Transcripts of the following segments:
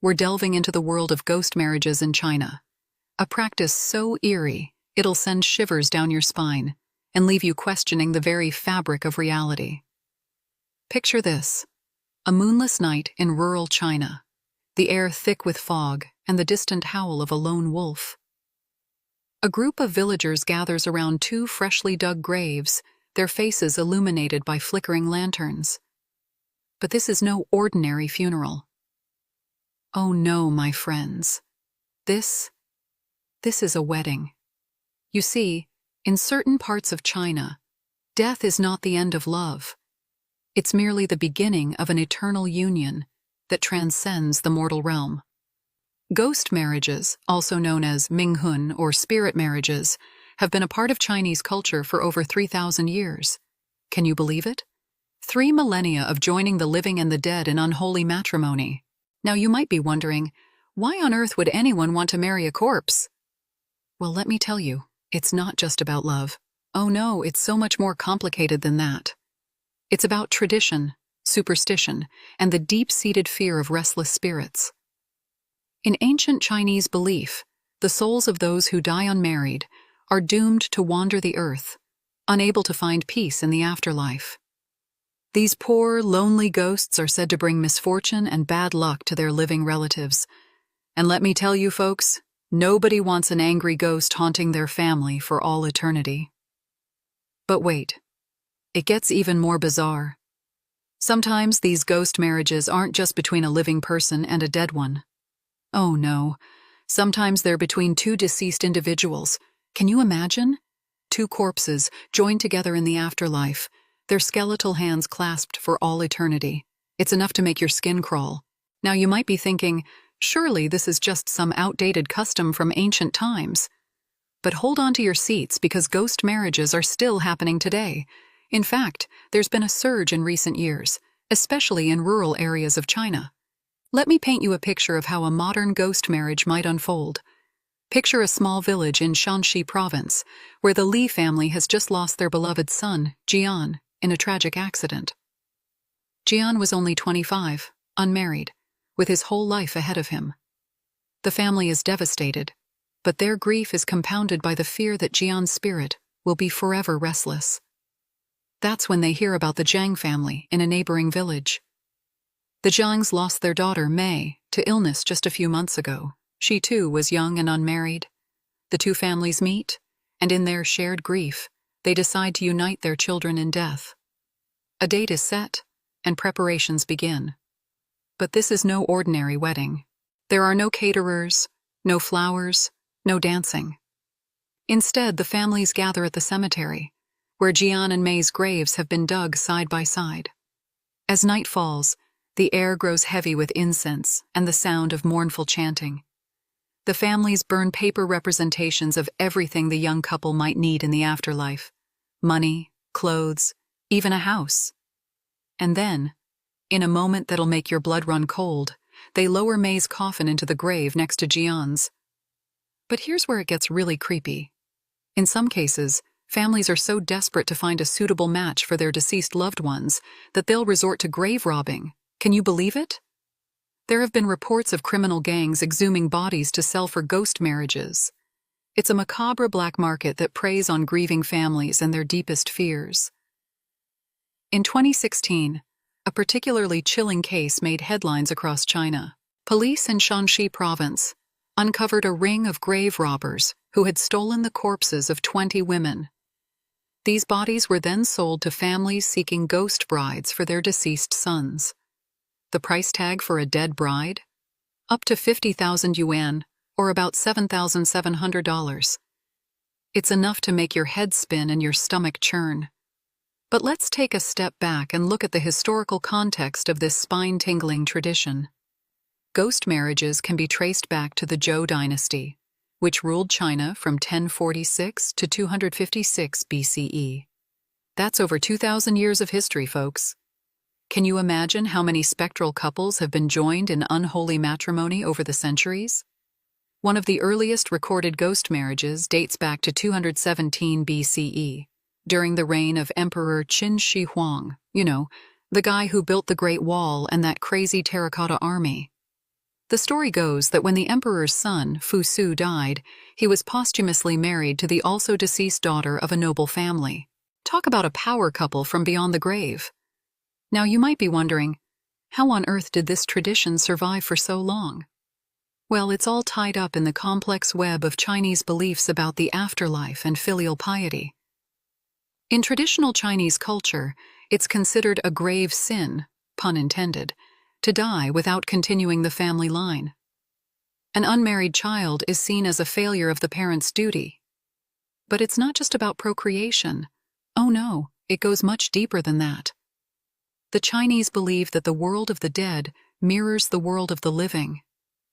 we're delving into the world of ghost marriages in China. A practice so eerie, it'll send shivers down your spine and leave you questioning the very fabric of reality. Picture this: a moonless night in rural China, the air thick with fog and the distant howl of a lone wolf. A group of villagers gathers around two freshly dug graves, their faces illuminated by flickering lanterns. But this is no ordinary funeral. Oh no, my friends. This is a wedding. You see, in certain parts of China, death is not the end of love. It's merely the beginning of an eternal union that transcends the mortal realm. Ghost marriages, also known as minghun or spirit marriages, have been a part of Chinese culture for over 3,000 years. Can you believe it? 3 millennia of joining the living and the dead in unholy matrimony. Now you might be wondering, why on earth would anyone want to marry a corpse? Well, let me tell you, it's not just about love. Oh no, it's so much more complicated than that. It's about tradition, superstition, and the deep-seated fear of restless spirits. In ancient Chinese belief, the souls of those who die unmarried are doomed to wander the earth, unable to find peace in the afterlife. These poor, lonely ghosts are said to bring misfortune and bad luck to their living relatives. And let me tell you folks, nobody wants an angry ghost haunting their family for all eternity. But wait, it gets even more bizarre. Sometimes these ghost marriages aren't just between a living person and a dead one. Oh no, sometimes they're between 2 deceased individuals. Can you imagine? 2 corpses joined together in the afterlife, their skeletal hands clasped for all eternity. It's enough to make your skin crawl. Now you might be thinking, surely this is just some outdated custom from ancient times. But hold on to your seats because ghost marriages are still happening today. In fact, there's been a surge in recent years, especially in rural areas of China. Let me paint you a picture of how a modern ghost marriage might unfold. Picture a small village in Shanxi province, where the Li family has just lost their beloved son, Jian, in a tragic accident. Jian was only 25, unmarried, with his whole life ahead of him. The family is devastated, but their grief is compounded by the fear that Jian's spirit will be forever restless. That's when they hear about the Zhang family in a neighboring village. The Zhangs lost their daughter, Mei, to illness just a few months ago. She too was young and unmarried. The 2 families meet, and in their shared grief, they decide to unite their children in death. A date is set, and preparations begin. But this is no ordinary wedding. There are no caterers, no flowers, no dancing. Instead, the families gather at the cemetery, where Jian and Mei's graves have been dug side by side. As night falls, the air grows heavy with incense and the sound of mournful chanting. The families burn paper representations of everything the young couple might need in the afterlife: money, clothes, even a house. And then, in a moment that'll make your blood run cold, they lower Mei's coffin into the grave next to Jian's. But here's where it gets really creepy. In some cases, families are so desperate to find a suitable match for their deceased loved ones that they'll resort to grave robbing. Can you believe it? There have been reports of criminal gangs exhuming bodies to sell for ghost marriages. It's a macabre black market that preys on grieving families and their deepest fears. In 2016, a particularly chilling case made headlines across China. Police in Shanxi province uncovered a ring of grave robbers who had stolen the corpses of 20 women. These bodies were then sold to families seeking ghost brides for their deceased sons. The price tag for a dead bride? Up to 50,000 yuan, or about $7,700. It's enough to make your head spin and your stomach churn. But let's take a step back and look at the historical context of this spine-tingling tradition. Ghost marriages can be traced back to the Zhou dynasty, which ruled China from 1046 to 256 BCE. That's over 2,000 years of history, folks. Can you imagine how many spectral couples have been joined in unholy matrimony over the centuries? One of the earliest recorded ghost marriages dates back to 217 BCE, during the reign of Emperor Qin Shi Huang, the guy who built the Great Wall and that crazy terracotta army. The story goes that when the emperor's son, Fu Su, died, he was posthumously married to the also deceased daughter of a noble family. Talk about a power couple from beyond the grave. Now you might be wondering, how on earth did this tradition survive for so long? Well, it's all tied up in the complex web of Chinese beliefs about the afterlife and filial piety. In traditional Chinese culture, it's considered a grave sin, pun intended, to die without continuing the family line. An unmarried child is seen as a failure of the parent's duty. But it's not just about procreation. Oh no, it goes much deeper than that. The Chinese believe that the world of the dead mirrors the world of the living.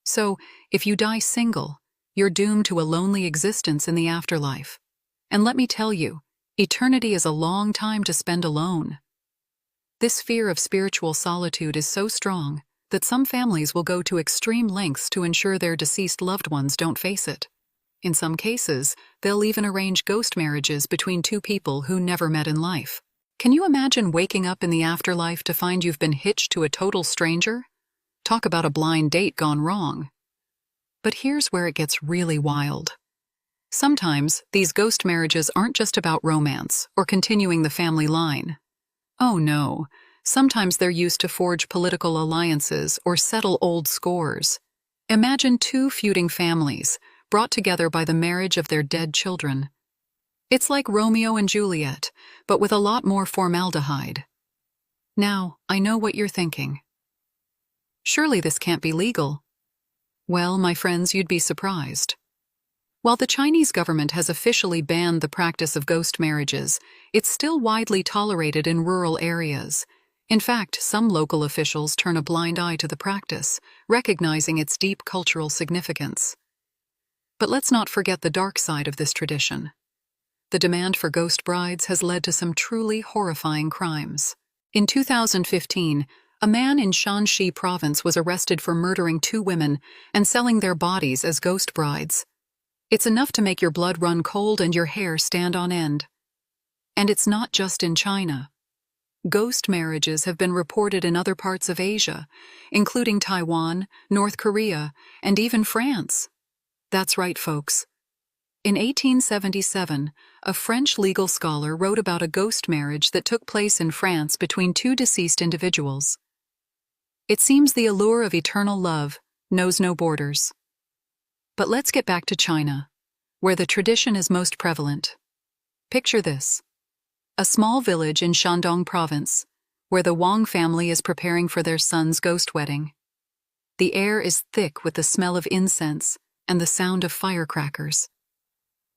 So, if you die single, you're doomed to a lonely existence in the afterlife. And let me tell you, eternity is a long time to spend alone. This fear of spiritual solitude is so strong that some families will go to extreme lengths to ensure their deceased loved ones don't face it. In some cases, they'll even arrange ghost marriages between two people who never met in life. Can you imagine waking up in the afterlife to find you've been hitched to a total stranger? Talk about a blind date gone wrong. But here's where it gets really wild. Sometimes, these ghost marriages aren't just about romance or continuing the family line. Oh no, sometimes they're used to forge political alliances or settle old scores. Imagine two feuding families, brought together by the marriage of their dead children. It's like Romeo and Juliet, but with a lot more formaldehyde. Now, I know what you're thinking. Surely this can't be legal. Well, my friends, you'd be surprised. While the Chinese government has officially banned the practice of ghost marriages, it's still widely tolerated in rural areas. In fact, some local officials turn a blind eye to the practice, recognizing its deep cultural significance. But let's not forget the dark side of this tradition. The demand for ghost brides has led to some truly horrifying crimes. In 2015, a man in Shanxi province was arrested for murdering two women and selling their bodies as ghost brides. It's enough to make your blood run cold and your hair stand on end. And it's not just in China. Ghost marriages have been reported in other parts of Asia, including Taiwan, North Korea, and even France. That's right, folks. In 1877, a French legal scholar wrote about a ghost marriage that took place in France between two deceased individuals. It seems the allure of eternal love knows no borders. But let's get back to China, where the tradition is most prevalent. Picture this: a small village in Shandong province, where the Wang family is preparing for their son's ghost wedding. The air is thick with the smell of incense and the sound of firecrackers.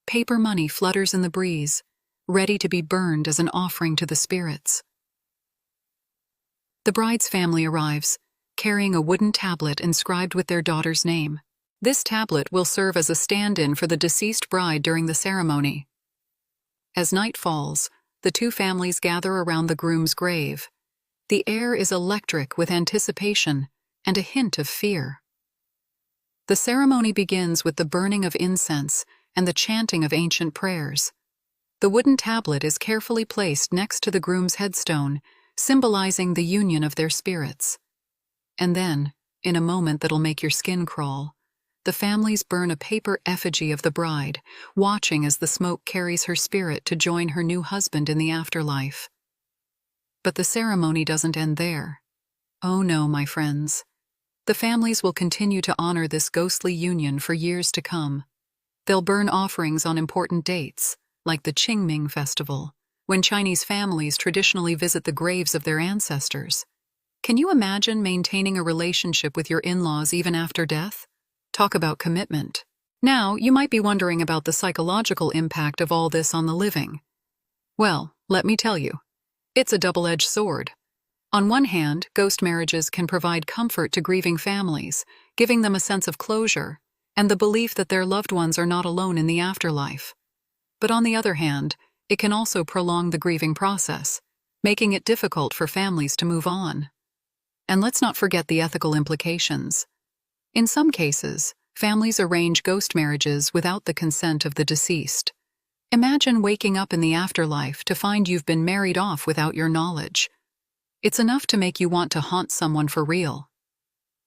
Paper money flutters in the breeze, ready to be burned as an offering to the spirits. The bride's family arrives, carrying a wooden tablet inscribed with their daughter's name. This tablet will serve as a stand-in for the deceased bride during the ceremony. As night falls, the two families gather around the groom's grave. The air is electric with anticipation and a hint of fear. The ceremony begins with the burning of incense and the chanting of ancient prayers. The wooden tablet is carefully placed next to the groom's headstone, symbolizing the union of their spirits. And then, in a moment that'll make your skin crawl, the families burn a paper effigy of the bride, watching as the smoke carries her spirit to join her new husband in the afterlife. But the ceremony doesn't end there. Oh no, my friends. The families will continue to honor this ghostly union for years to come. They'll burn offerings on important dates, like the Qingming festival, when Chinese families traditionally visit the graves of their ancestors. Can you imagine maintaining a relationship with your in-laws even after death? Talk about commitment. Now, you might be wondering about the psychological impact of all this on the living. Well, let me tell you. It's a double-edged sword. On one hand, ghost marriages can provide comfort to grieving families, giving them a sense of closure and the belief that their loved ones are not alone in the afterlife. But on the other hand, it can also prolong the grieving process, making it difficult for families to move on. And let's not forget the ethical implications. In some cases, families arrange ghost marriages without the consent of the deceased. Imagine waking up in the afterlife to find you've been married off without your knowledge. It's enough to make you want to haunt someone for real.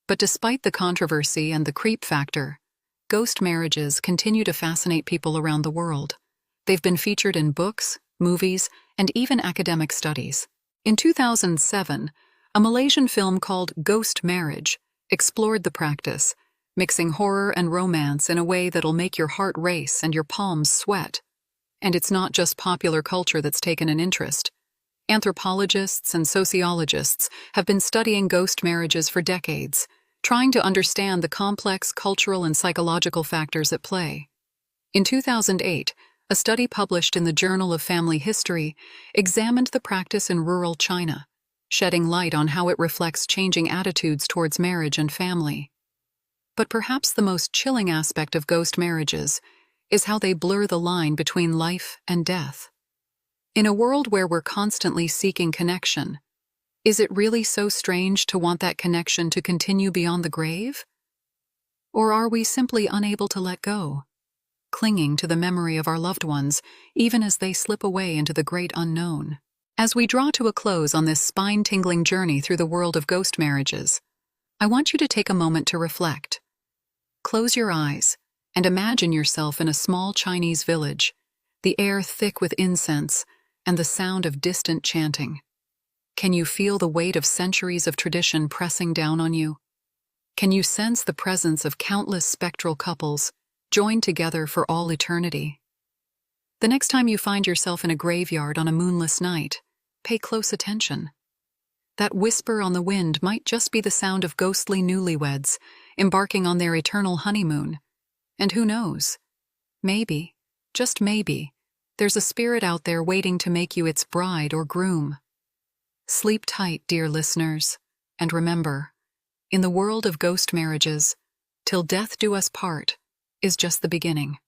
But despite the controversy and the creep factor, ghost marriages continue to fascinate people around the world. They've been featured in books, movies, and even academic studies. In 2007, a Malaysian film called Ghost Marriage explored the practice, mixing horror and romance in a way that'll make your heart race and your palms sweat. And it's not just popular culture that's taken an interest. Anthropologists and sociologists have been studying ghost marriages for decades, trying to understand the complex cultural and psychological factors at play. In 2008, a study published in the Journal of Family History examined the practice in rural China, shedding light on how it reflects changing attitudes towards marriage and family. But perhaps the most chilling aspect of ghost marriages is how they blur the line between life and death. In a world where we're constantly seeking connection, is it really so strange to want that connection to continue beyond the grave? Or are we simply unable to let go, clinging to the memory of our loved ones even as they slip away into the great unknown? As we draw to a close on this spine-tingling journey through the world of ghost marriages, I want you to take a moment to reflect. Close your eyes and imagine yourself in a small Chinese village, the air thick with incense and the sound of distant chanting. Can you feel the weight of centuries of tradition pressing down on you? Can you sense the presence of countless spectral couples joined together for all eternity? The next time you find yourself in a graveyard on a moonless night, pay close attention. That whisper on the wind might just be the sound of ghostly newlyweds embarking on their eternal honeymoon. And who knows? Maybe, just maybe, there's a spirit out there waiting to make you its bride or groom. Sleep tight, dear listeners, and remember, in the world of ghost marriages, till death do us part is just the beginning.